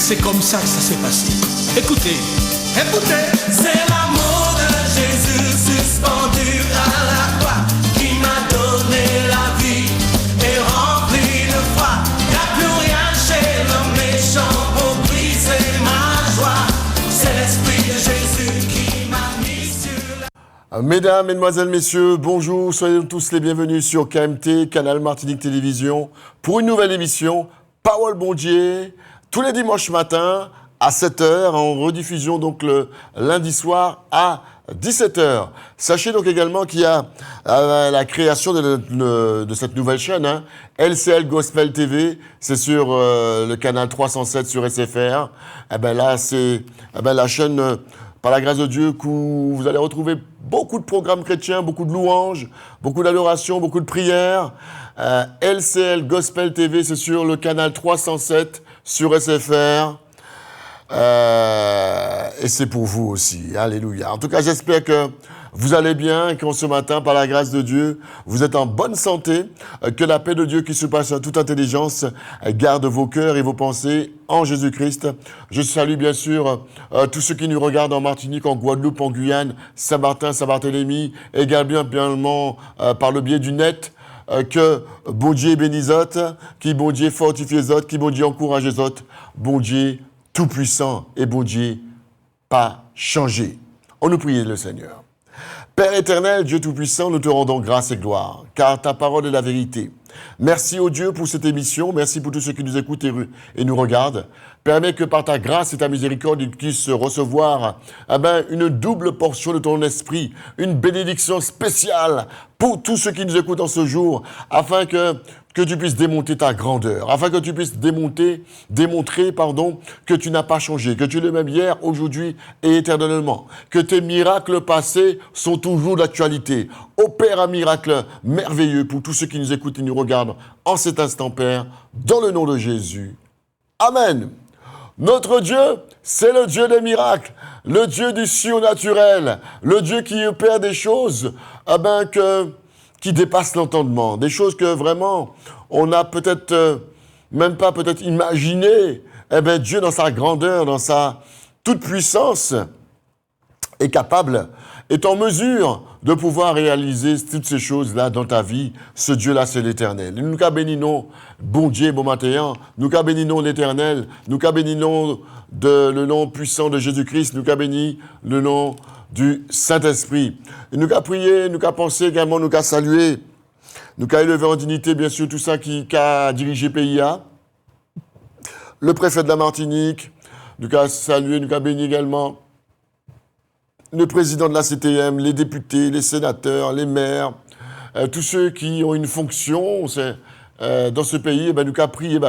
C'est comme ça que ça s'est passé. Écoutez, écoutez. C'est l'amour de Jésus suspendu à la croix qui m'a donné la vie et rempli de foi. Y'a plus rien chez l'homme méchant pour briser ma joie. C'est l'esprit de Jésus qui m'a mis sur la... Mesdames, Mesdemoiselles, Messieurs, bonjour, soyez tous les bienvenus sur KMT, Canal Martinique Télévision, pour une nouvelle émission, Parole Bon Dieu, tous les dimanches matins à 7h, en rediffusion donc le lundi soir à 17h. Sachez donc également qu'il y a la création de cette nouvelle chaîne, LCL Gospel TV, c'est sur le canal 307 sur SFR. Et ben là, c'est la chaîne... par la grâce de Dieu, où vous allez retrouver beaucoup de programmes chrétiens, beaucoup de louanges, beaucoup d'adoration, beaucoup de prières. LCL Gospel TV, c'est sur le canal 307 sur SFR. Et c'est pour vous aussi. Alléluia. En tout cas, j'espère que vous allez bien et que ce matin, par la grâce de Dieu, vous êtes en bonne santé, que la paix de Dieu qui surpasse toute intelligence garde vos cœurs et vos pensées en Jésus-Christ. Je salue bien sûr tous ceux qui nous regardent en Martinique, en Guadeloupe, en Guyane, Saint-Martin, Saint-Barthélemy, également par le biais du net. Que bon Dieu bénisse autres, qui bon Dieu fortifie autres, qui bon Dieu encourage autres, bon Dieu tout-puissant et bon Dieu pas changé. On nous prie le Seigneur. Père éternel, Dieu Tout-Puissant, nous te rendons grâce et gloire, car ta parole est la vérité. Merci au Dieu pour cette émission, merci pour tous ceux qui nous écoutent et nous regardent. Permets que par ta grâce et ta miséricorde, ils puissent recevoir une double portion de ton esprit, une bénédiction spéciale pour tous ceux qui nous écoutent en ce jour, afin que tu puisses démonter ta grandeur, afin que tu puisses démontrer, que tu n'as pas changé, que tu es le même hier, aujourd'hui et éternellement, que tes miracles passés sont toujours d'actualité. Opère un miracle merveilleux pour tous ceux qui nous écoutent et nous regardent en cet instant, Père, dans le nom de Jésus. Amen. Notre Dieu, c'est le Dieu des miracles, le Dieu du surnaturel, le Dieu qui opère des choses qui dépassent l'entendement, des choses que vraiment on n'a peut-être même pas imaginé. Dieu, dans sa grandeur, dans sa toute-puissance, est en mesure de pouvoir réaliser toutes ces choses-là dans ta vie. Ce Dieu-là, c'est l'Éternel. Nous bénissons, bon Dieu, bon matin, nous bénissons l'Éternel, nous bénissons le nom puissant de Jésus-Christ, nous bénissons le nom du Saint-Esprit. Nous prier, nous penser également, nous saluer, nous élever en dignité, bien sûr, tout ça qui a dirigé PIA, le préfet de la Martinique, nous saluer, nous bénir également le président de la CTM, les députés, les sénateurs, les maires, tous ceux qui ont une fonction dans ce pays, nous prier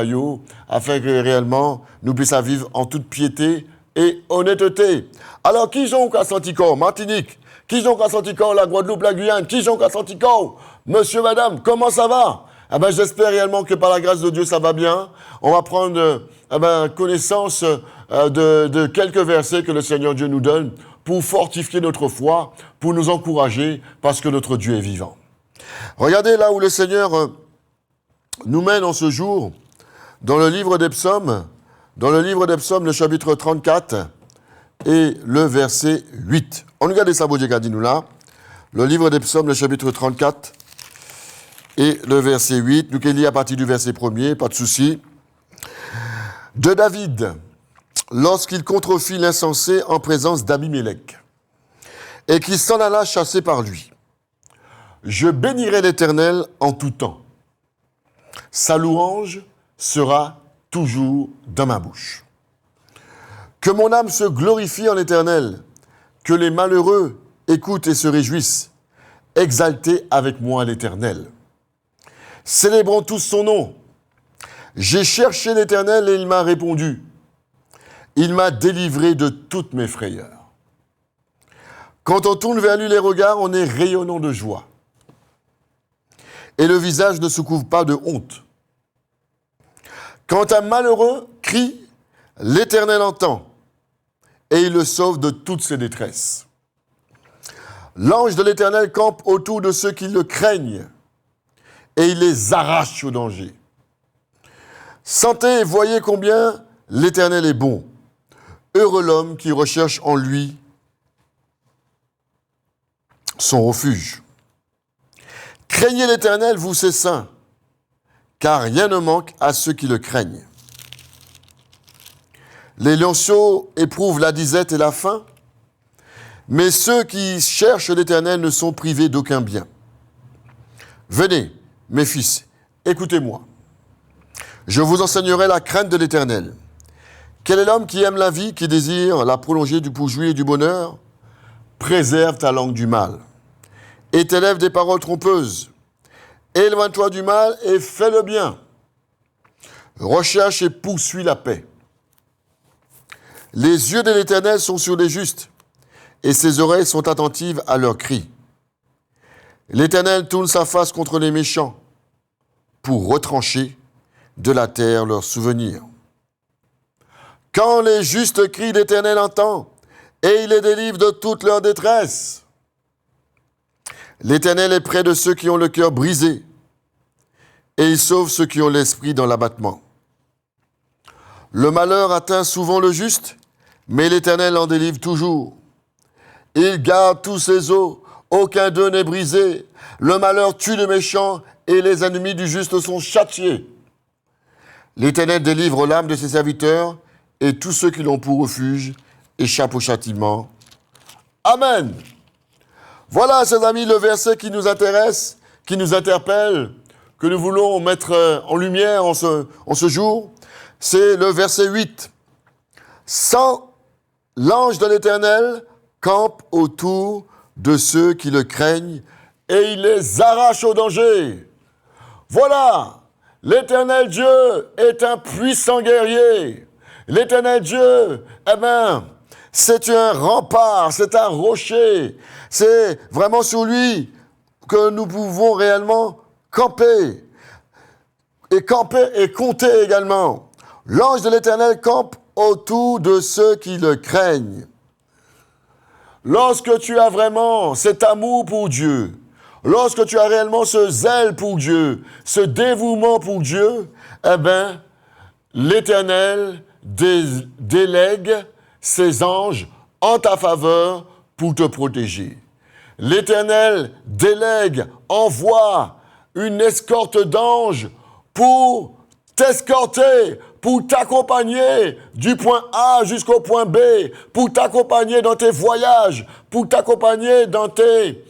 afin que réellement nous puissions vivre en toute piété et honnêteté. Alors, qui ont qu'à senti corps Martinique? Qui ont qu'à senti corps la Guadeloupe, la Guyane? Qui ont qu'à senti corps monsieur, madame, comment ça va? J'espère réellement que par la grâce de Dieu, ça va bien. On va prendre connaissance de quelques versets que le Seigneur Dieu nous donne pour fortifier notre foi, pour nous encourager, parce que notre Dieu est vivant. Regardez là où le Seigneur nous mène en ce jour, dans le livre des psaumes, le chapitre 34 et le verset 8. On regarde ça, Dieu dit nous là. Le livre des psaumes, le chapitre 34 et le verset 8. Nous lit à partir du verset 1er, pas de souci. De David, lorsqu'il contrefit l'insensé en présence d'Abimélec, et qu'il s'en alla chasser par lui. Je bénirai l'Éternel en tout temps. Sa louange sera toujours dans ma bouche. Que mon âme se glorifie en l'Éternel, que les malheureux écoutent et se réjouissent. Exaltez avec moi l'Éternel. Célébrons tous son nom. J'ai cherché l'Éternel et il m'a répondu. Il m'a délivré de toutes mes frayeurs. Quand on tourne vers lui les regards, on est rayonnant de joie. Et le visage ne se couvre pas de honte. Quand un malheureux crie, l'Éternel entend, et il le sauve de toutes ses détresses. L'ange de l'Éternel campe autour de ceux qui le craignent, et il les arrache au danger. Sentez et voyez combien l'Éternel est bon. Heureux l'homme qui recherche en lui son refuge. Craignez l'Éternel, vous ses saints, car rien ne manque à ceux qui le craignent. Les lionceaux éprouvent la disette et la faim, mais ceux qui cherchent l'Éternel ne sont privés d'aucun bien. Venez, mes fils, écoutez-moi. Je vous enseignerai la crainte de l'Éternel. Quel est l'homme qui aime la vie, qui désire la prolonger pour jouir du bonheur? Préserve ta langue du mal et t'élève des paroles trompeuses. Éloigne-toi du mal et fais le bien. Recherche et poursuis la paix. Les yeux de l'Éternel sont sur les justes, et ses oreilles sont attentives à leurs cris. L'Éternel tourne sa face contre les méchants, pour retrancher de la terre leurs souvenirs. Quand les justes crient, l'Éternel entend, et il les délivre de toute leur détresse. L'Éternel est près de ceux qui ont le cœur brisé, et il sauve ceux qui ont l'esprit dans l'abattement. Le malheur atteint souvent le juste, mais l'Éternel en délivre toujours. Il garde tous ses os, aucun d'eux n'est brisé. Le malheur tue le méchant, et les ennemis du juste sont châtiés. L'Éternel délivre l'âme de ses serviteurs, et tous ceux qui l'ont pour refuge échappent au châtiment. Amen. Voilà, chers amis, le verset qui nous intéresse, qui nous interpelle, que nous voulons mettre en lumière en ce jour. C'est le verset 8. L'ange de l'Éternel campe autour de ceux qui le craignent et il les arrache au danger. Voilà, l'Éternel Dieu est un puissant guerrier. L'Éternel Dieu, c'est un rempart, c'est un rocher. C'est vraiment sur lui que nous pouvons réellement camper. Et camper et compter également. L'ange de l'Éternel campe autour de ceux qui le craignent. Lorsque tu as vraiment cet amour pour Dieu, lorsque tu as réellement ce zèle pour Dieu, ce dévouement pour Dieu, l'Éternel délègue ses anges en ta faveur pour te protéger. L'Éternel délègue, envoie une escorte d'anges pour t'escorter, pour t'accompagner du point A jusqu'au point B, pour t'accompagner dans tes voyages, pour t'accompagner dans tes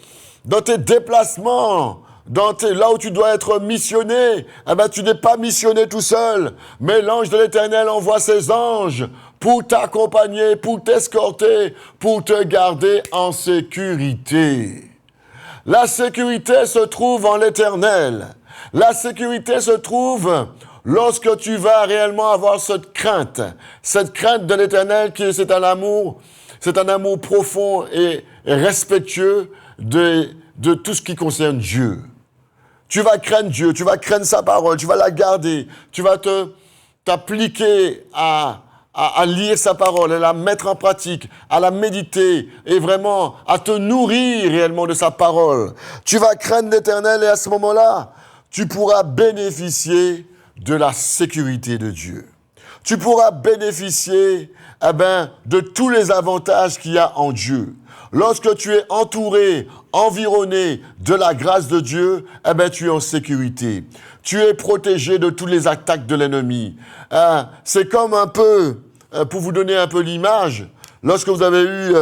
déplacements, là où tu dois être missionné. Tu n'es pas missionné tout seul, mais l'ange de l'Éternel envoie ses anges pour t'accompagner, pour t'escorter, pour te garder en sécurité. La sécurité se trouve en l'Éternel. La sécurité se trouve lorsque tu vas réellement avoir cette crainte de l'Éternel c'est un amour profond et respectueux de tout ce qui concerne Dieu. Tu vas craindre Dieu, tu vas craindre sa parole, tu vas la garder, tu vas t'appliquer à lire sa parole, à la mettre en pratique, à la méditer et vraiment à te nourrir réellement de sa parole. Tu vas craindre l'Éternel et à ce moment-là, tu pourras bénéficier de la sécurité de Dieu. Tu pourras bénéficier de tous les avantages qu'il y a en Dieu. Lorsque tu es entouré, environné de la grâce de Dieu, tu es en sécurité. Tu es protégé de toutes les attaques de l'ennemi. C'est comme un peu, pour vous donner un peu l'image, lorsque vous avez eu...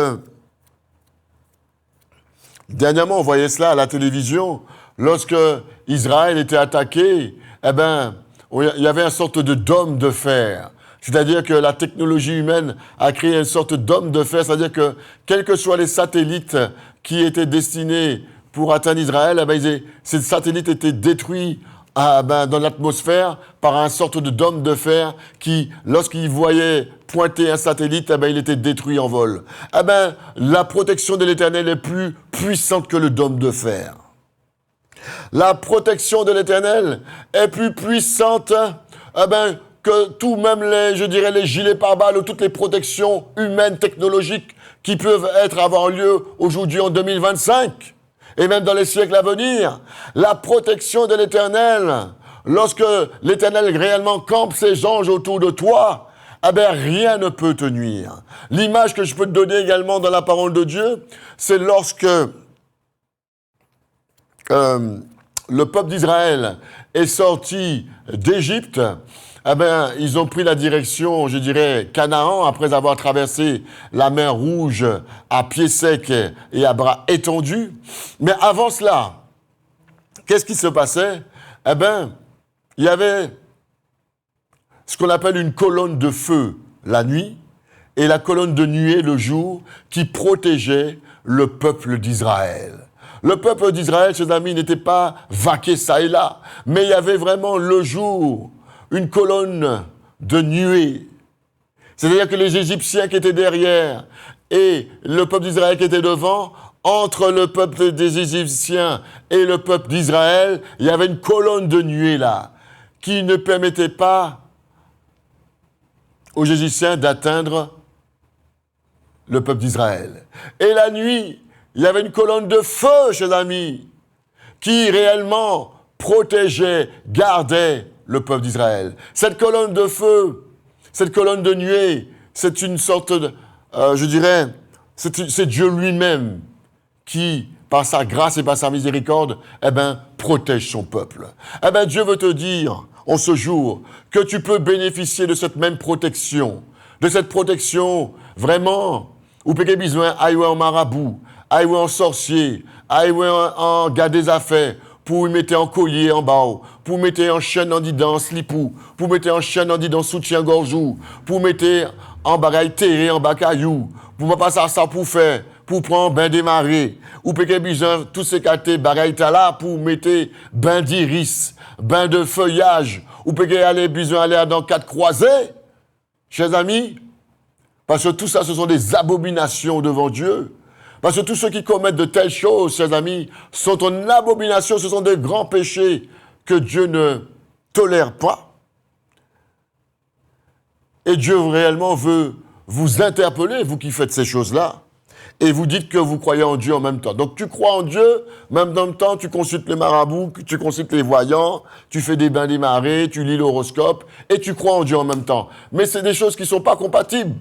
dernièrement, on voyait cela à la télévision, lorsque Israël était attaqué, il y avait une sorte de dôme de fer. C'est-à-dire que la technologie humaine a créé une sorte d'homme de fer, c'est-à-dire que quels que soient les satellites qui étaient destinés pour atteindre Israël, ces satellites étaient détruits dans l'atmosphère par une sorte de dôme de fer qui, lorsqu'il voyait pointer un satellite, il était détruit en vol. La protection de l'Éternel est plus puissante que le dôme de fer. La protection de l'Éternel est plus puissante que tout, même les gilets pare-balles ou toutes les protections humaines, technologiques qui peuvent avoir lieu aujourd'hui en 2025 et même dans les siècles à venir. La protection de l'Éternel, lorsque l'Éternel réellement campe ses anges autour de toi, eh bien, rien ne peut te nuire. L'image que je peux te donner également dans la parole de Dieu, c'est lorsque le peuple d'Israël est sorti d'Égypte, eh bien, ils ont pris la direction, je dirais, Canaan, après avoir traversé la mer Rouge à pied sec et à bras étendus. Mais avant cela, qu'est-ce qui se passait? Eh bien, il y avait ce qu'on appelle une colonne de feu la nuit et la colonne de nuée le jour qui protégeait le peuple d'Israël. Le peuple d'Israël, chers amis, n'était pas vaqué ça et là, mais il y avait vraiment le jour une colonne de nuée. C'est-à-dire que les Égyptiens qui étaient derrière et le peuple d'Israël qui était devant, entre le peuple des Égyptiens et le peuple d'Israël, il y avait une colonne de nuée là, qui ne permettait pas aux Égyptiens d'atteindre le peuple d'Israël. Et la nuit, il y avait une colonne de feu, chers amis, qui réellement protégeait, gardait le peuple d'Israël. Cette colonne de feu, cette colonne de nuée, c'est une sorte de, je dirais, c'est Dieu lui-même qui, par sa grâce et par sa miséricorde, eh ben, protège son peuple. Eh ben, Dieu veut te dire, en ce jour, que tu peux bénéficier de cette même protection, vraiment, où tu as besoin d'aller en marabout, aller en sorcier, aller en gars des affaires, pour mettre en collier en bas, pour mettre en chaîne en dedans slipou, pour mettre en chaîne en dedans soutien-gorgeou, pour mettre en bagaille terré en bas caillou, pour pas passer ça pour faire, pour prendre bain démarré, ou peut-être besoin tous ces quartiers bagaille là pour mettre bain d'iris, bain de feuillage, ou peut-être aller besoin aller dans 4 croisées, chers amis, parce que tout ça ce sont des abominations devant Dieu. Parce que tous ceux qui commettent de telles choses, chers amis, sont en abomination, ce sont des grands péchés que Dieu ne tolère pas. Et Dieu réellement veut vous interpeller, vous qui faites ces choses-là, et vous dites que vous croyez en Dieu en même temps. Donc tu crois en Dieu, même en même temps, tu consultes les marabouts, tu consultes les voyants, tu fais des bains des marées, tu lis l'horoscope, et tu crois en Dieu en même temps. Mais c'est des choses qui ne sont pas compatibles.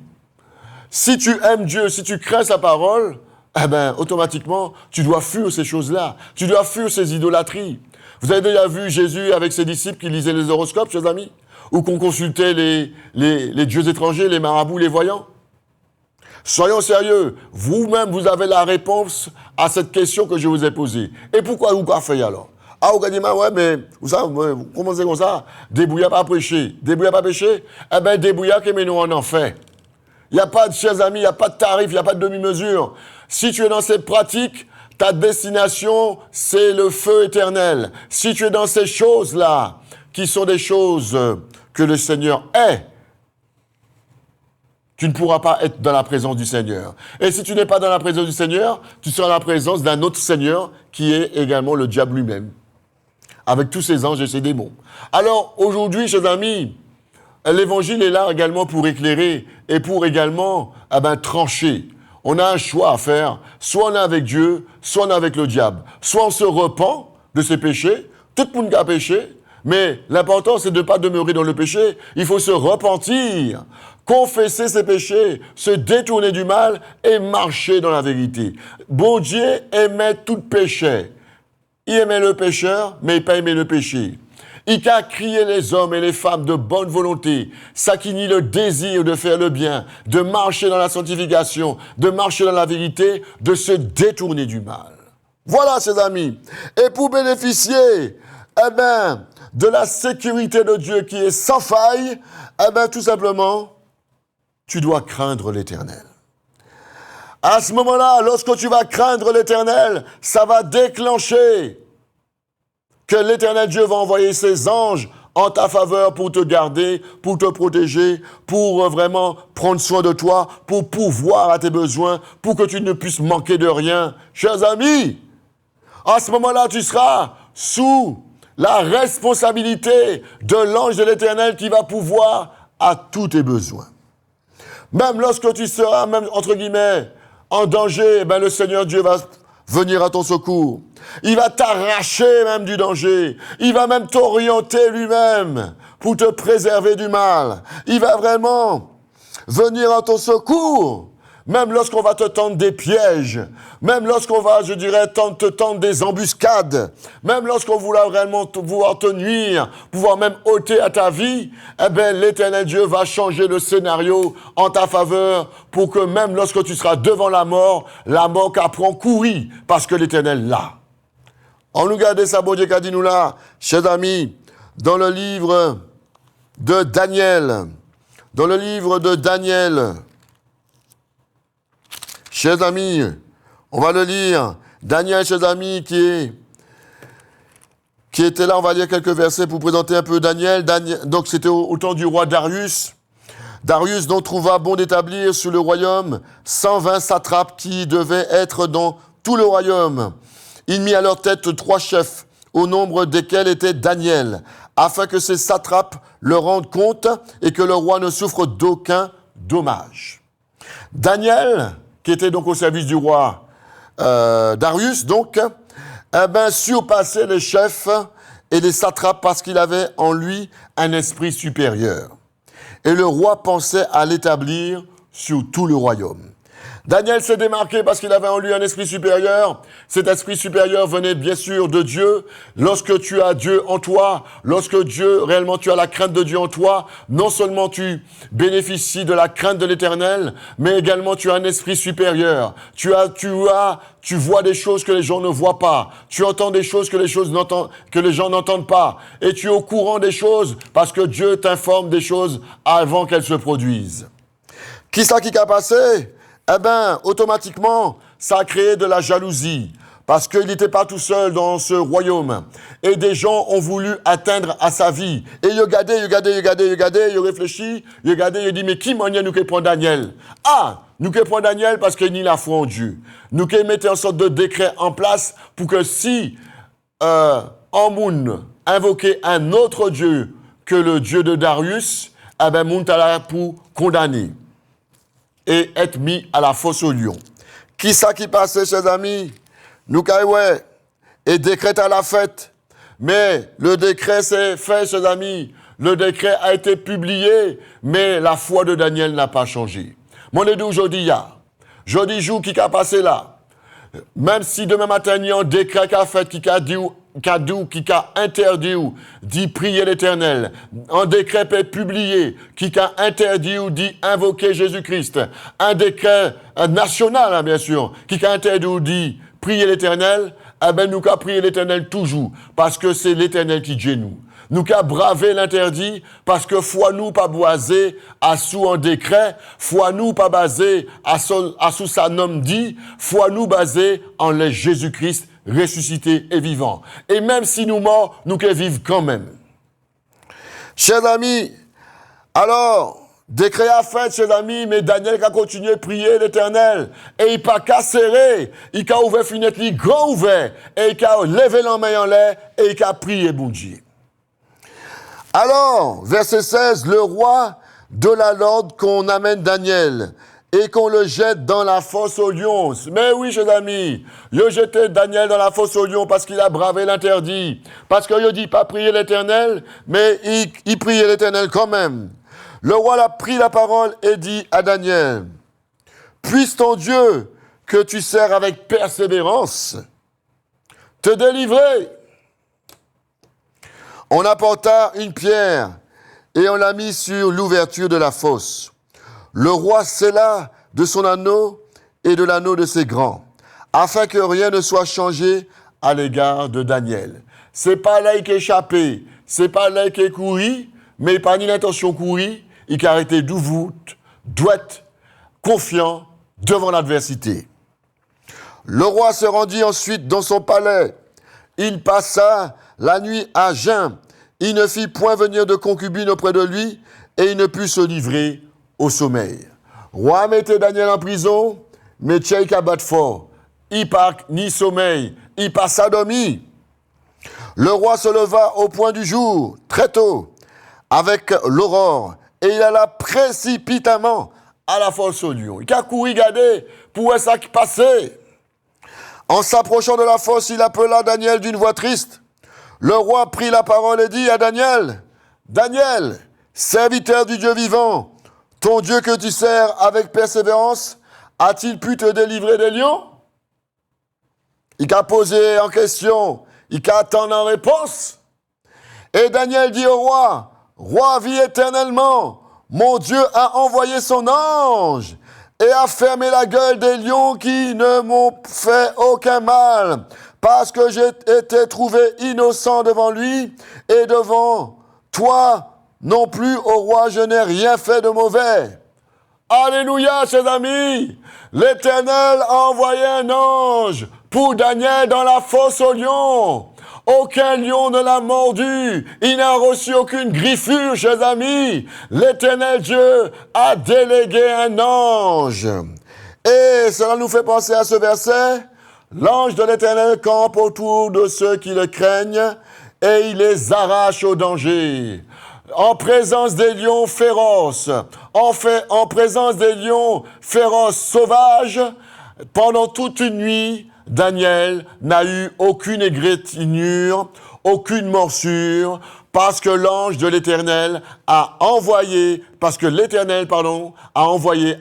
Si tu aimes Dieu, si tu crains sa parole, eh bien, automatiquement, tu dois fuir ces choses-là. Tu dois fuir ces idolâtries. Vous avez déjà vu Jésus avec ses disciples qui lisaient les horoscopes, chers amis? Ou qu'on consultait les dieux étrangers, les marabouts, les voyants? Soyons sérieux. Vous-même, vous avez la réponse à cette question que je vous ai posée. Et pourquoi vous avez fait alors? Ah, vous avez dit, ouais, mais vous savez, comment c'est comme ça? Débrouillard pas péché. Débrouillard pas péché? Eh bien, débrouillard qui met nous en enfer. Il n'y a pas de, chers amis, il n'y a pas de tarif, il n'y a pas de demi-mesure. Si tu es dans cette pratique, ta destination, c'est le feu éternel. Si tu es dans ces choses-là, qui sont des choses que le Seigneur est, tu ne pourras pas être dans la présence du Seigneur. Et si tu n'es pas dans la présence du Seigneur, tu seras dans la présence d'un autre Seigneur qui est également le diable lui-même, avec tous ses anges et ses démons. Alors, aujourd'hui, chers amis, l'Évangile est là également pour éclairer et pour également trancher. On a un choix à faire. Soit on est avec Dieu, soit on est avec le diable. Soit on se repent de ses péchés. Tout le monde a péché. Mais l'important, c'est de ne pas demeurer dans le péché. Il faut se repentir, confesser ses péchés, se détourner du mal et marcher dans la vérité. Bon Dieu aimait tout péché. Il aimait le pécheur, mais il n'a pas aimé le péché. Il a crié les hommes et les femmes de bonne volonté, ça qui nie le désir de faire le bien, de marcher dans la sanctification, de marcher dans la vérité, de se détourner du mal. Voilà, ses amis. Et pour bénéficier, de la sécurité de Dieu qui est sans faille, tout simplement, tu dois craindre l'Éternel. À ce moment-là, lorsque tu vas craindre l'Éternel, ça va déclencher que l'Éternel Dieu va envoyer ses anges en ta faveur pour te garder, pour te protéger, pour vraiment prendre soin de toi, pour pourvoir à tes besoins, pour que tu ne puisses manquer de rien. Chers amis, à ce moment-là, tu seras sous la responsabilité de l'ange de l'Éternel qui va pourvoir à tous tes besoins. Même lorsque tu seras, même entre guillemets, en danger, le Seigneur Dieu va venir à ton secours. Il va t'arracher même du danger. Il va même t'orienter lui-même pour te préserver du mal. Il va vraiment venir en ton secours. Même lorsqu'on va te tendre des pièges, même lorsqu'on va, je dirais, te tendre des embuscades, même lorsqu'on voudra vraiment pouvoir te nuire, pouvoir même ôter à ta vie, eh bien, l'Éternel Dieu va changer le scénario en ta faveur pour que même lorsque tu seras devant la mort qu'apprend courir parce que l'Éternel l'a. On nous garde ça, bon Dieu, qu'a dit nous là, chers amis, dans le livre de Daniel, chers amis, on va le lire. Daniel, chers amis, qui était là, on va lire quelques versets pour présenter un peu Daniel. Donc, c'était au temps du roi Darius. Darius, dont trouva bon d'établir sur le royaume 120 satrapes qui devaient être dans tout le royaume. Il mit à leur tête 3 chefs, au nombre desquels était Daniel, afin que ces satrapes leur rendent compte et que le roi ne souffre d'aucun dommage. Daniel, qui était donc au service du roi Darius, donc, surpassait les chefs et les satrapes parce qu'il avait en lui un esprit supérieur. Et le roi pensait à l'établir sur tout le royaume. Daniel s'est démarqué parce qu'il avait en lui un esprit supérieur. Cet esprit supérieur venait bien sûr de Dieu. Lorsque tu as Dieu en toi, lorsque Dieu, réellement tu as la crainte de Dieu en toi, non seulement tu bénéficies de la crainte de l'Éternel, mais également tu as un esprit supérieur. Tu vois des choses que les gens ne voient pas. Tu entends des choses que les gens n'entendent pas. Et tu es au courant des choses parce que Dieu t'informe des choses avant qu'elles se produisent. Qui ça qui a passé? Eh bien, automatiquement, ça a créé de la jalousie. Parce qu'il n'était pas tout seul dans ce royaume. Et des gens ont voulu atteindre à sa vie. Et il regardait, il réfléchit, il dit, mais qui m'en nous qui prend Daniel? Ah, nous qui prend Daniel parce qu'il n'y a la foi en Dieu. Nous qui mettons une sorte de décret en place pour que si en moun invoquer un autre Dieu que le Dieu de Darius, eh bien, moun t'a là pour condamner et être mis à la fosse au lion. Qui ça qui passait, chers amis? Nous ouais, et décrète à la fête. Mais le décret s'est fait, chers amis. Le décret a été publié, mais la foi de Daniel n'a pas changé. Mon aide aujourd'hui, jeudi jour qui a passé là. Même si demain matin, il y a un décret qui a fait, qui a interdit d'y prier l'Éternel. Un décret est publié qui a interdit ou d'y invoquer Jésus-Christ. Un décret national, bien sûr, qui a interdit ou d'y prier l'Éternel. Eh bien, nous qu'à prier l'Éternel toujours, parce que c'est l'Éternel qui dit nous. Nous qu'à braver l'interdit, parce que foi nous pas basé à sous un décret, foi nous pas basé à sous sa nomme dit, foi nous basé en le Jésus-Christ ressuscité et vivant. Et même si nous morts, nous que vivons quand même. Chers amis, alors, décret à fait, chers amis, mais Daniel a continué à prier l'Éternel. Et il n'a pas serré, il a ouvert fenêtre, il grand ouvert, et il a levé la main en l'air, et il a prié bon Dieu. Alors, verset 16, le roi donna l'ordre qu'on amène Daniel et qu'on le jette dans la fosse aux lions. Mais oui, chers amis, il a jeté Daniel dans la fosse aux lions parce qu'il a bravé l'interdit. Parce qu'il ne dit pas prier l'Éternel, mais il priait l'Éternel quand même. Le roi a pris la parole et dit à Daniel, « Puisse ton Dieu, que tu sers avec persévérance, te délivrer. » On apporta une pierre et on l'a mis sur l'ouverture de la fosse. Le roi scella de son anneau et de l'anneau de ses grands, afin que rien ne soit changé à l'égard de Daniel. C'est pas là qu'il est échappé, c'est pas là qu'il est couru, mais il n'a pas ni l'intention de courir, il a arrêté d'ouvrir, douette, confiant devant l'adversité. Le roi se rendit ensuite dans son palais. Il passa la nuit à jeun. Il ne fit point venir de concubine auprès de lui et il ne put se livrer au sommeil. Roi mettait Daniel en prison, mais Tcheik a battu fort. Il pas ni sommeil, il passe à dormir. Le roi se leva au point du jour, très tôt, avec l'aurore, et il alla précipitamment à la fosse aux lions. Il a couru garder pour voir ça qui passait. En s'approchant de la fosse, il appela Daniel d'une voix triste. Le roi prit la parole et dit à Daniel, « Daniel, serviteur du Dieu vivant, ton Dieu que tu sers avec persévérance, a-t-il pu te délivrer des lions? Il a posé en question, il a attendu en réponse. Et Daniel dit au roi, roi, vis éternellement, mon Dieu a envoyé son ange et a fermé la gueule des lions qui ne m'ont fait aucun mal, parce que j'ai été trouvé innocent devant lui et devant toi non plus, au roi, je n'ai rien fait de mauvais. Alléluia, chers amis. L'Éternel a envoyé un ange pour Daniel dans la fosse aux lions. Aucun lion ne l'a mordu. Il n'a reçu aucune griffure, chers amis. L'Éternel Dieu a délégué un ange. Et cela nous fait penser à ce verset. L'ange de l'Éternel campe autour de ceux qui le craignent et il les arrache au danger. En présence des lions féroces, en présence des lions féroces sauvages, pendant toute une nuit, Daniel n'a eu aucune égratignure, aucune morsure, parce que l'ange de l'Éternel a envoyé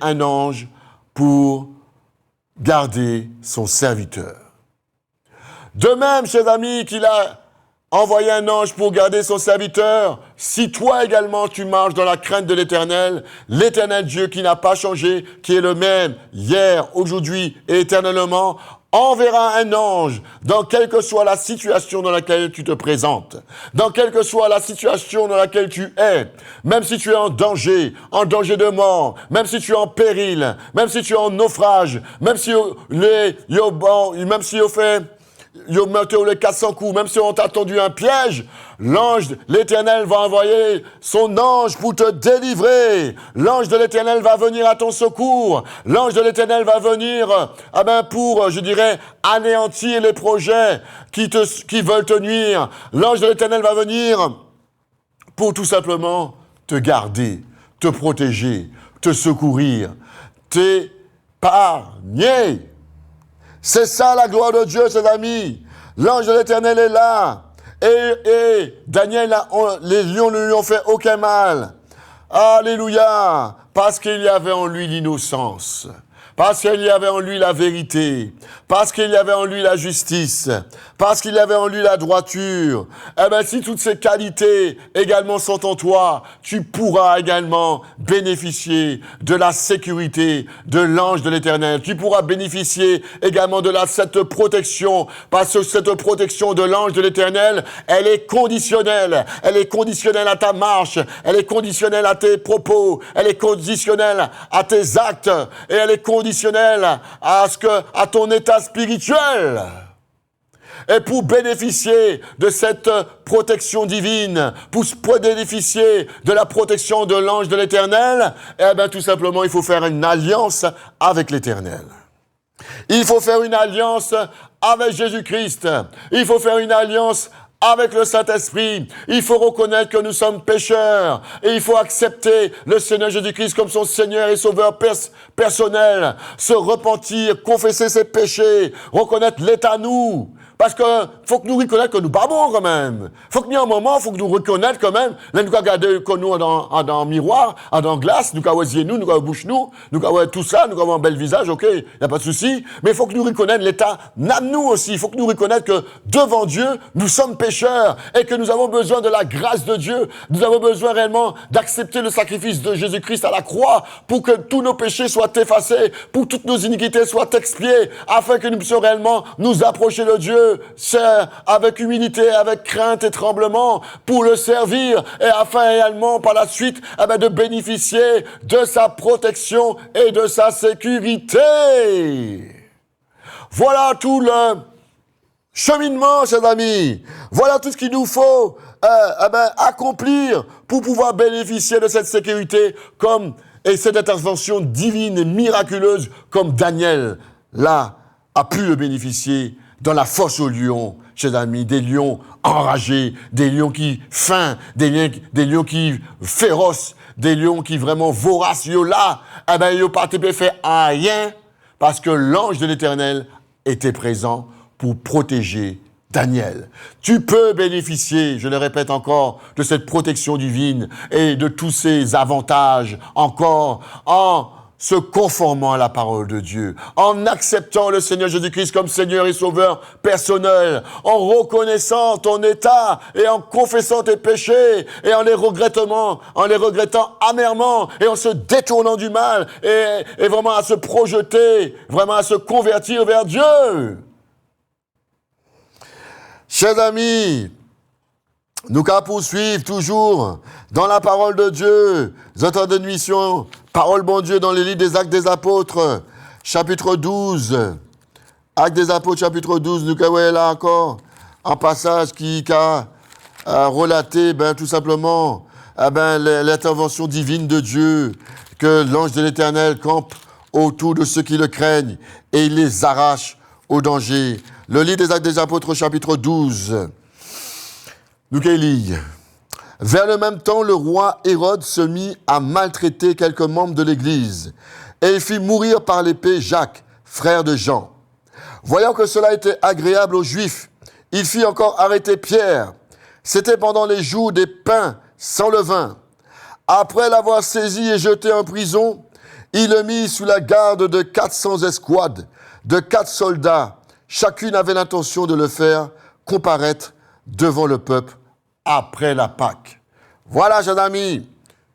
un ange pour garder son serviteur. De même, chers amis, qu'il a envoyer un ange pour garder son serviteur. Si toi également tu marches dans la crainte de l'Éternel Dieu qui n'a pas changé, qui est le même hier, aujourd'hui et éternellement, enverra un ange dans quelle que soit la situation dans laquelle tu te présentes, dans quelle que soit la situation dans laquelle tu es, même si tu es en danger de mort, même si tu es en péril, même si tu es en naufrage, même si yo mettez les 400 coups, même si on t'a tendu un piège, l'ange, l'Éternel va envoyer son ange pour te délivrer. L'ange de l'Éternel va venir à ton secours. L'ange de l'Éternel va venir, pour, anéantir les projets qui veulent te nuire. L'ange de l'Éternel va venir pour tout simplement te garder, te protéger, te secourir, t'épargner. C'est ça la gloire de Dieu, ses amis. L'ange de l'Éternel est là. Et Daniel, les lions ne lui ont fait aucun mal. Alléluia. Parce qu'il y avait en lui l'innocence. Parce qu'il y avait en lui la vérité, parce qu'il y avait en lui la justice, parce qu'il y avait en lui la droiture. Si toutes ces qualités également sont en toi, tu pourras également bénéficier de la sécurité de l'ange de l'Éternel. Tu pourras bénéficier également de cette protection, parce que cette protection de l'ange de l'Éternel, elle est conditionnelle. Elle est conditionnelle à ta marche, elle est conditionnelle à tes propos, elle est conditionnelle à tes actes, et elle est conditionnelle à ton état spirituel. Et pour bénéficier de cette protection divine, pour bénéficier de la protection de l'ange de l'Éternel, tout simplement, il faut faire une alliance avec l'Éternel. Il faut faire une alliance avec Jésus-Christ. Il faut faire une alliance avec le Saint-Esprit. Il faut reconnaître que nous sommes pécheurs et il faut accepter le Seigneur Jésus-Christ comme son Seigneur et Sauveur personnel, se repentir, confesser ses péchés, reconnaître l'état nous. Parce que faut que nous reconnaissions que nous barbons quand même. Faut que nous, à un moment, faut que nous reconnaissions quand même. Là, nous regarder que nous dans miroir, dans glace, nous avons les yeux, nous avons bouche, nous avons tout ça, nous avons un bel visage, ok, il n'y a pas de souci. Mais il faut que nous reconnaissions l'état nous aussi. Il faut que nous reconnaissions que devant Dieu, nous sommes pécheurs et que nous avons besoin de la grâce de Dieu. Nous avons besoin réellement d'accepter le sacrifice de Jésus-Christ à la croix pour que tous nos péchés soient effacés, pour que toutes nos iniquités soient expiées, afin que nous puissions réellement nous approcher de Dieu. Avec humilité, avec crainte et tremblement pour le servir et afin également par la suite de bénéficier de sa protection et de sa sécurité. Voilà tout le cheminement, chers amis. Voilà tout ce qu'il nous faut accomplir pour pouvoir bénéficier de cette sécurité et cette intervention divine et miraculeuse comme Daniel là a pu le bénéficier dans la fosse aux lions, chers amis, des lions enragés, des lions qui faim, des lions qui féroces, des lions qui vraiment voraces, yo là, yo pas fait rien, parce que l'ange de l'Éternel était présent pour protéger Daniel. Tu peux bénéficier, je le répète encore, de cette protection divine et de tous ces avantages encore en se conformant à la parole de Dieu, en acceptant le Seigneur Jésus-Christ comme Seigneur et Sauveur personnel, en reconnaissant ton état et en confessant tes péchés et en les regrettant amèrement et en se détournant du mal et vraiment à se projeter, vraiment à se convertir vers Dieu. Chers amis, nous qu'à poursuivre toujours dans la parole de Dieu, nous entendons une mission, parole bon Dieu dans les livres des Actes des Apôtres, chapitre 12. Actes des Apôtres, chapitre 12, nous voyons là encore un passage qui a relaté tout simplement l'intervention divine de Dieu, que l'ange de l'Éternel campe autour de ceux qui le craignent et il les arrache au danger. Le livre des Actes des Apôtres, chapitre 12. Nous lisons. Vers le même temps, le roi Hérode se mit à maltraiter quelques membres de l'Église, et il fit mourir par l'épée Jacques, frère de Jean. Voyant que cela était agréable aux Juifs, il fit encore arrêter Pierre. C'était pendant les jours des pains sans levain. Après l'avoir saisi et jeté en prison, il le mit sous la garde de 400 escouades, de 4 soldats. Chacune avait l'intention de le faire comparaître devant le peuple après la Pâque. Voilà, chers amis.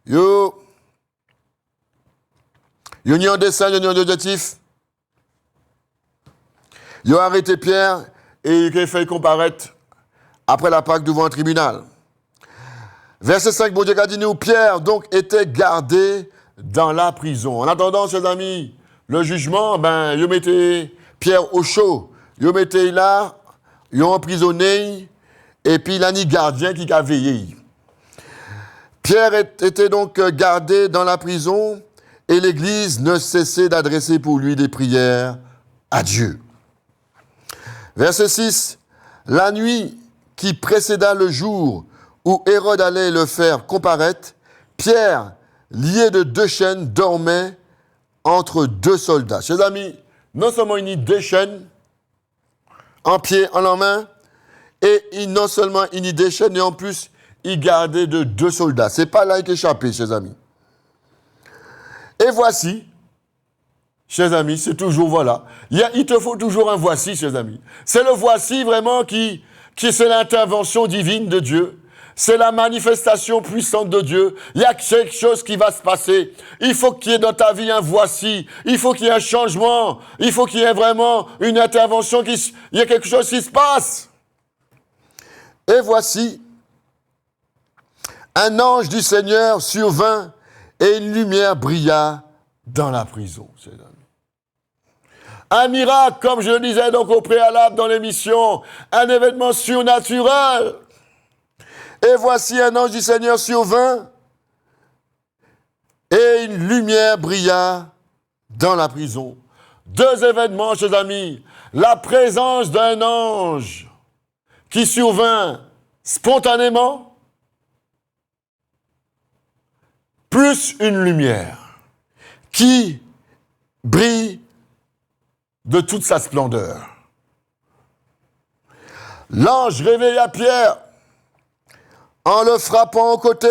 Yo n'y a un dessein, yo n'y a un objectif. Yo arrêté Pierre et il a fait comparaître après la Pâque devant un tribunal. Verset 5, bon Dieu a dit nous, Pierre donc était gardé dans la prison. En attendant, chers amis, le jugement, yo mettez Pierre au chaud. Yo mettez là, yo emprisonné, et puis il a ni gardien qui a veillé. Pierre était donc gardé dans la prison et l'Église ne cessait d'adresser pour lui des prières à Dieu. Verset 6. La nuit qui précéda le jour où Hérode allait le faire comparaître, Pierre, lié de 2 chaînes, dormait entre 2 soldats. Chers amis, non seulement il y a 2 chaînes, en pied, en main, et non seulement il y a 2 chaînes, et en plus, il gardait de 2 soldats. Ce n'est pas là qu'il est échappé, chers amis. Et voici, chers amis, c'est toujours voilà. Il te faut toujours un voici, chers amis. C'est le voici vraiment qui c'est l'intervention divine de Dieu. C'est la manifestation puissante de Dieu. Il y a quelque chose qui va se passer. Il faut qu'il y ait dans ta vie un voici. Il faut qu'il y ait un changement. Il faut qu'il y ait vraiment une intervention. Il y a quelque chose qui se passe. Et voici, un ange du Seigneur survint et une lumière brilla dans la prison. Un miracle, comme je le disais donc au préalable dans l'émission, un événement surnaturel. Et voici un ange du Seigneur survint et une lumière brilla dans la prison. 2 événements, chers amis. La présence d'un ange qui survint spontanément, plus une lumière qui brille de toute sa splendeur. L'ange réveilla Pierre en le frappant au côté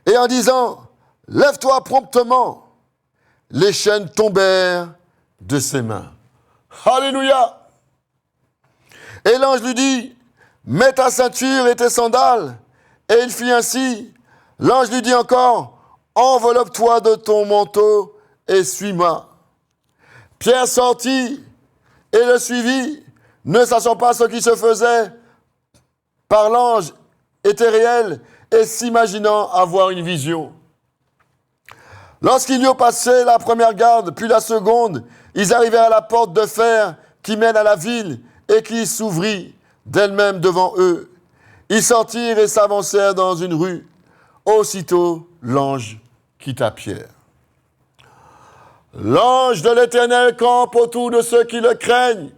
et en disant « Lève-toi promptement !» Les chaînes tombèrent de ses mains. Alléluia! Et l'ange lui dit « Mets ta ceinture et tes sandales. » Et il fit ainsi. L'ange lui dit encore « Enveloppe-toi de ton manteau et suis-moi. » Pierre sortit et le suivit, ne sachant pas ce qui se faisait par l'ange était réel et s'imaginant avoir une vision. Lorsqu'ils y ont passé la première garde, puis la seconde, ils arrivèrent à la porte de fer qui mène à la ville et qui s'ouvrit d'elle-même devant eux. Ils sortirent et s'avancèrent dans une rue. Aussitôt, l'ange quitta Pierre. L'ange de l'Éternel campe autour de ceux qui le craignent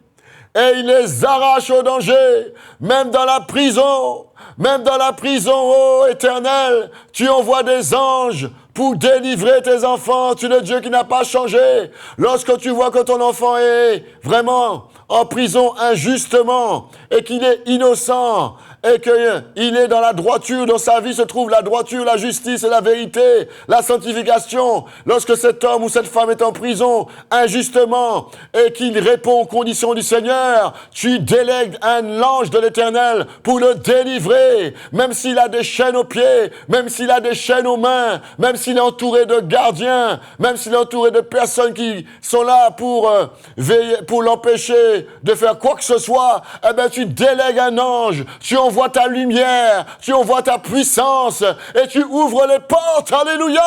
et il les arrache au danger, même dans la prison, ô Éternel, tu envoies des anges pour délivrer tes enfants. Tu es le Dieu qui n'a pas changé. Lorsque tu vois que ton enfant est vraiment en prison injustement et qu'il est innocent et qu'il est dans la droiture, dans sa vie se trouve la droiture, la justice et la vérité, la sanctification. Lorsque cet homme ou cette femme est en prison injustement et qu'il répond aux conditions du Seigneur, tu délègues un ange de l'Éternel pour le délivrer, même s'il a des chaînes aux pieds, même s'il a des chaînes aux mains, même s'il est entouré de gardiens, même s'il est entouré de personnes qui sont là pour veiller, pour l'empêcher de faire quoi que ce soit. Eh bien, tu délègues un ange, tu envoies ta lumière, tu envoies ta puissance et tu ouvres les portes. Alléluia!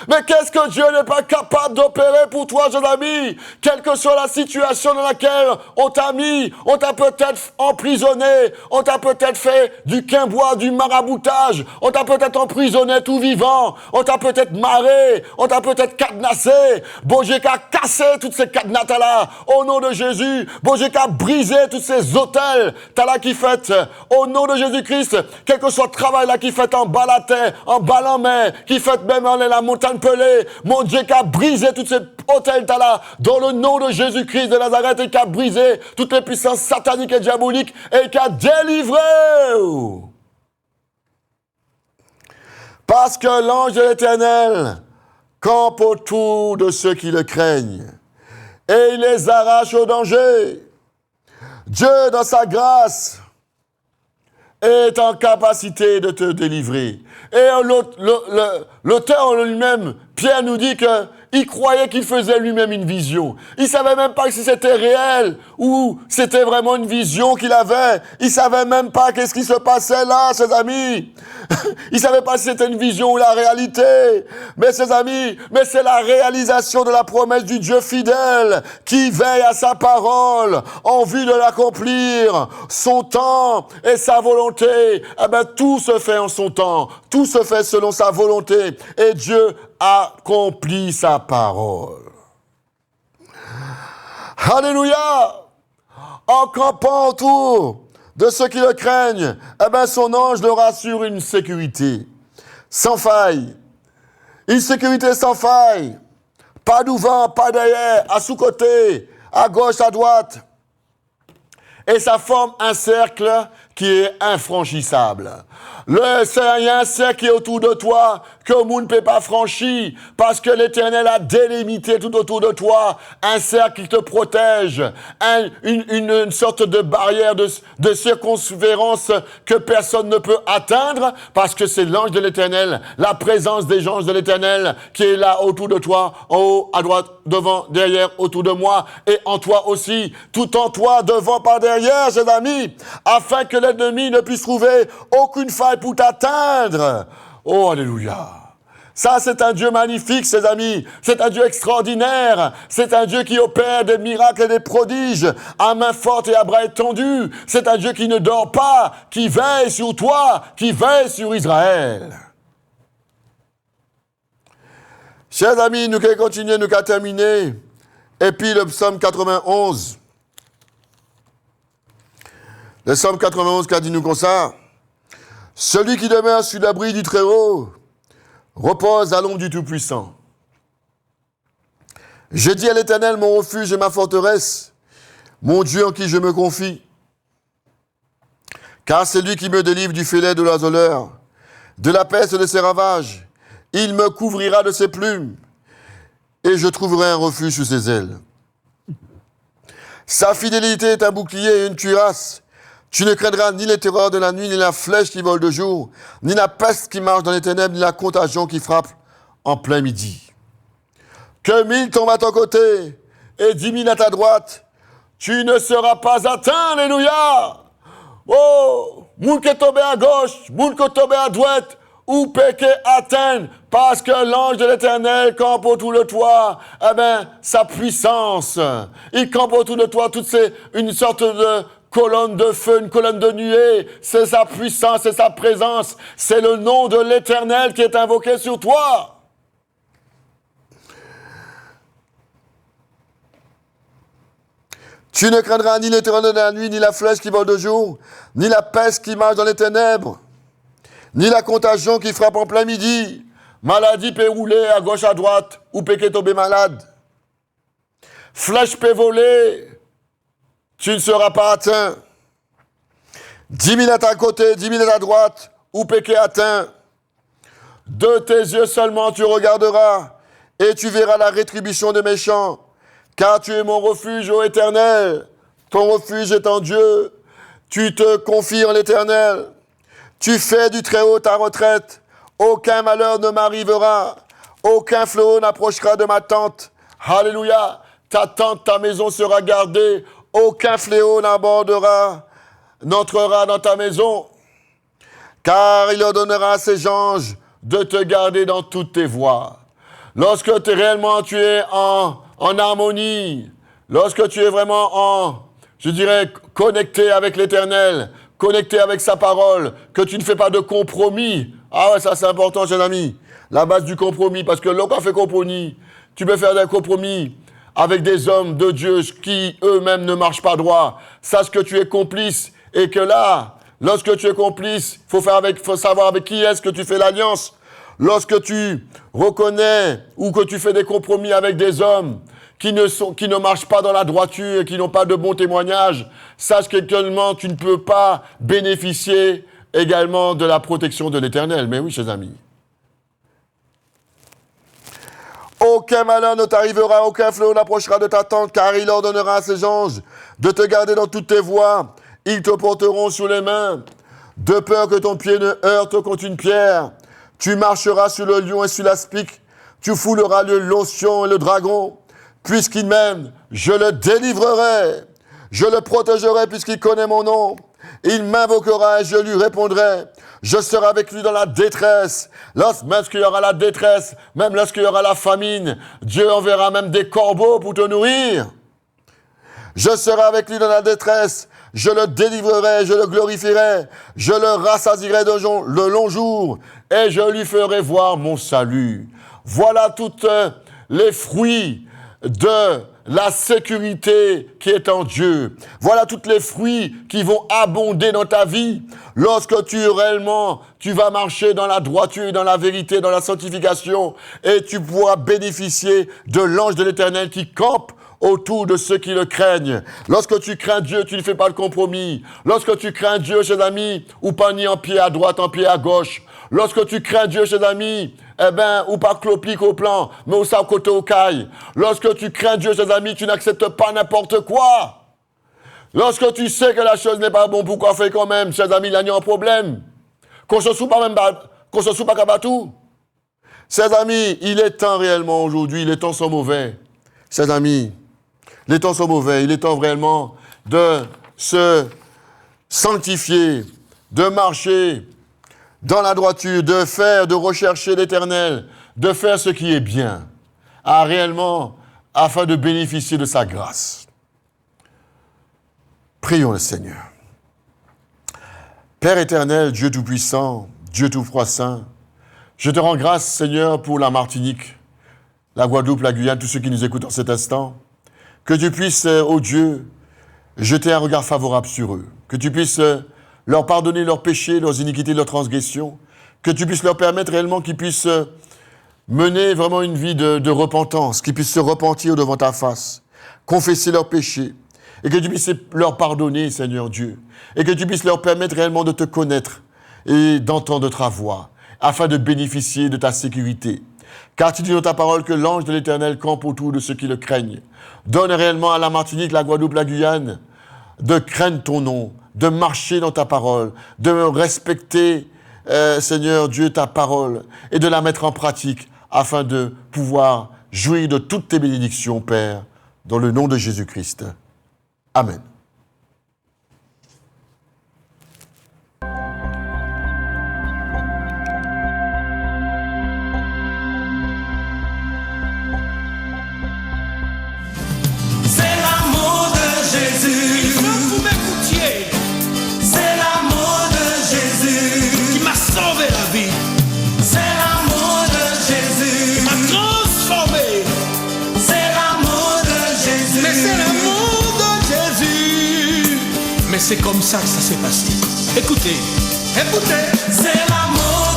Mais qu'est-ce que Dieu n'est pas capable d'opérer pour toi, jeune ami? Quelle que soit la situation dans laquelle on t'a mis, on t'a peut-être emprisonné, on t'a peut-être fait du quimbois, du maraboutage, on t'a peut-être emprisonné tout vivant, on t'a peut-être marré, on t'a peut-être cadenassé. Bon Dieu qui a cassé toutes ces cadenas-là, au nom de Jésus. Bon Dieu qui a brisé tous ces hôtels, t'as là qui fait, au nom de Jésus-Christ, quel que soit le travail là qui fait en bas la terre, en bas la mer, qui fait même en la montagne pelée, mon Dieu qui a brisé toutes ces hôtels là, dans le nom de Jésus-Christ de Nazareth, et qui a brisé toutes les puissances sataniques et diaboliques, et qui a délivré. Parce que l'ange de l'Éternel campe autour de ceux qui le craignent, et il les arrache au danger. Dieu, dans sa grâce, est en capacité de te délivrer. Et l'auteur en lui-même, Pierre nous dit qu'il croyait qu'il faisait lui-même une vision. Il ne savait même pas si c'était réel ou c'était vraiment une vision qu'il avait. Il ne savait même pas qu'est-ce qui se passait là, ses amis. Il ne savait pas si c'était une vision ou la réalité. Mais ses amis, mais c'est la réalisation de la promesse du Dieu fidèle qui veille à sa parole en vue de l'accomplir. Son temps et sa volonté, eh ben, tout se fait en son temps. Tout se fait selon sa volonté. Et Dieu accomplit sa parole. Alléluia! En campant autour de ceux qui le craignent, eh ben son ange leur assure une sécurité sans faille. Une sécurité sans faille. Pas devant, pas derrière, à sous-côté, à gauche, à droite. Et ça forme un cercle qui est infranchissable. Il y a un cercle qui est autour de toi que vous ne peut pas franchir parce que l'Éternel a délimité tout autour de toi un cercle qui te protège, une sorte de barrière de circonférence que personne ne peut atteindre parce que c'est l'ange de l'Éternel, la présence des anges de l'Éternel qui est là autour de toi, en haut, à droite, devant, derrière, autour de moi et en toi aussi, tout en toi, devant, par derrière, chers amis, afin que l'ennemi ne puisse trouver aucune faille pour t'atteindre. Oh, alléluia. Ça, c'est un Dieu magnifique, ses amis. C'est un Dieu extraordinaire. C'est un Dieu qui opère des miracles et des prodiges à main forte et à bras étendus. C'est un Dieu qui ne dort pas, qui veille sur toi, qui veille sur Israël. Chers amis, nous allons continuer, nous allons terminer. Et puis le psaume 91. Le psaume 91 qui a dit nous comme ça. Celui qui demeure sous l'abri du Très-Haut repose à l'ombre du Tout-Puissant. J'ai dit à l'Éternel, mon refuge et ma forteresse, mon Dieu en qui je me confie. Car c'est lui qui me délivre du filet de l'oiseleur, de la peste et de ses ravages. Il me couvrira de ses plumes, et je trouverai un refuge sous ses ailes. Sa fidélité est un bouclier et une cuirasse. Tu ne craindras ni les terreurs de la nuit, ni la flèche qui vole de jour, ni la peste qui marche dans les ténèbres, ni la contagion qui frappe en plein midi. Que 1000 tombent à ton côté et 10 000 à ta droite, tu ne seras pas atteint, alléluia. Oh, moun qui est tombé à gauche, moun qui est tombé à droite, ou péché atteindre, parce que l'ange de l'Éternel campe autour de toi, eh ben, sa puissance. Il campe autour de toi, une sorte de colonne de feu, une colonne de nuée, c'est sa puissance, c'est sa présence, c'est le nom de l'Éternel qui est invoqué sur toi. Tu ne craindras ni les terreurs de la nuit, ni la flèche qui vole de jour, ni la peste qui marche dans les ténèbres, ni la contagion qui frappe en plein midi. Maladie peut rouler à gauche, à droite, ou peut tomber malade. Flèche peut voler, tu ne seras pas atteint. 10 minutes à côté, 10 minutes à droite, ou peut atteint. De tes yeux seulement tu regarderas, et tu verras la rétribution des méchants. Car tu es mon refuge, ô Éternel. Ton refuge est en Dieu. Tu te confies en l'Éternel. Tu fais du Très-Haut ta retraite. Aucun malheur ne m'arrivera. Aucun fléau n'approchera de ma tente. Alléluia. Ta tente, ta maison sera gardée. Aucun fléau n'entrera dans ta maison. Car il ordonnera à ses anges de te garder dans toutes tes voies. Lorsque réellement tu es en harmonie, lorsque tu es vraiment connecté avec l'Éternel, connecté avec sa parole, que tu ne fais pas de compromis. Ah ouais, ça c'est important, chers amis. La base du compromis, parce que lorsqu'on fait compromis, tu peux faire des compromis avec des hommes de Dieu qui eux-mêmes ne marchent pas droit. Sache que tu es complice et que là, lorsque tu es complice, faut savoir avec qui est-ce que tu fais l'alliance. Lorsque tu reconnais ou que tu fais des compromis avec des hommes qui ne marchent pas dans la droiture et qui n'ont pas de bons témoignages, sache qu'également tu ne peux pas bénéficier également de la protection de l'Éternel. Mais oui, chers amis. Aucun malheur ne t'arrivera, aucun fléau n'approchera de ta tente, car il ordonnera à ses anges de te garder dans toutes tes voies. Ils te porteront sous les mains, de peur que ton pied ne heurte contre une pierre. Tu marcheras sur le lion et sur l'aspic. Tu fouleras le lion et le dragon. Puisqu'il m'aime, je le délivrerai. Je le protégerai puisqu'il connaît mon nom. Il m'invoquera et je lui répondrai. Je serai avec lui dans la détresse. Lorsqu'il y aura la détresse, même lorsqu'il y aura la famine, Dieu enverra même des corbeaux pour te nourrir. Je serai avec lui dans la détresse. Je le délivrerai, je le glorifierai. Je le rassasierai le long jour et je lui ferai voir mon salut. Voilà toutes les fruits de la sécurité qui est en Dieu. Voilà tous les fruits qui vont abonder dans ta vie lorsque tu vas marcher dans la droiture, dans la vérité, dans la sanctification, et tu pourras bénéficier de l'ange de l'Éternel qui campe autour de ceux qui le craignent. Lorsque tu crains Dieu, tu ne fais pas le compromis. Lorsque tu crains Dieu, chers amis, ou pas ni en pied à droite, en pied à gauche. Lorsque tu crains Dieu, chers amis, ou pas clopique au plan, mais au sac côté au caille. Lorsque tu crains Dieu, chers amis, tu n'acceptes pas n'importe quoi. Lorsque tu sais que la chose n'est pas bon, pourquoi faire quand même, chers amis, il y a un problème. Qu'on se soupe pas kabatou. Chers amis, il est temps réellement aujourd'hui, les temps sont mauvais. Chers amis, les temps sont mauvais, il est temps réellement de se sanctifier, de marcher dans la droiture, de rechercher l'Éternel, de faire ce qui est bien, afin de bénéficier de sa grâce. Prions le Seigneur. Père éternel, Dieu Tout-Puissant, Dieu Tout-Puissant, je te rends grâce, Seigneur, pour la Martinique, la Guadeloupe, la Guyane, tous ceux qui nous écoutent en cet instant. Que tu puisses, ô Dieu, jeter un regard favorable sur eux. Que tu puisses leur pardonner leurs péchés, leurs iniquités, leurs transgressions. Que tu puisses leur permettre réellement qu'ils puissent mener vraiment une vie de repentance, qu'ils puissent se repentir devant ta face, confesser leurs péchés, et que tu puisses leur pardonner, Seigneur Dieu, et que tu puisses leur permettre réellement de te connaître et d'entendre ta voix, afin de bénéficier de ta sécurité. Car tu dis dans ta parole que l'ange de l'Éternel campe autour de ceux qui le craignent. Donne réellement à la Martinique, la Guadeloupe, la Guyane, de craindre ton nom, de marcher dans ta parole, de respecter, Seigneur Dieu, ta parole, et de la mettre en pratique, afin de pouvoir jouir de toutes tes bénédictions, Père, dans le nom de Jésus-Christ. Amen. C'est comme ça que ça s'est passé. Écoutez, c'est l'amour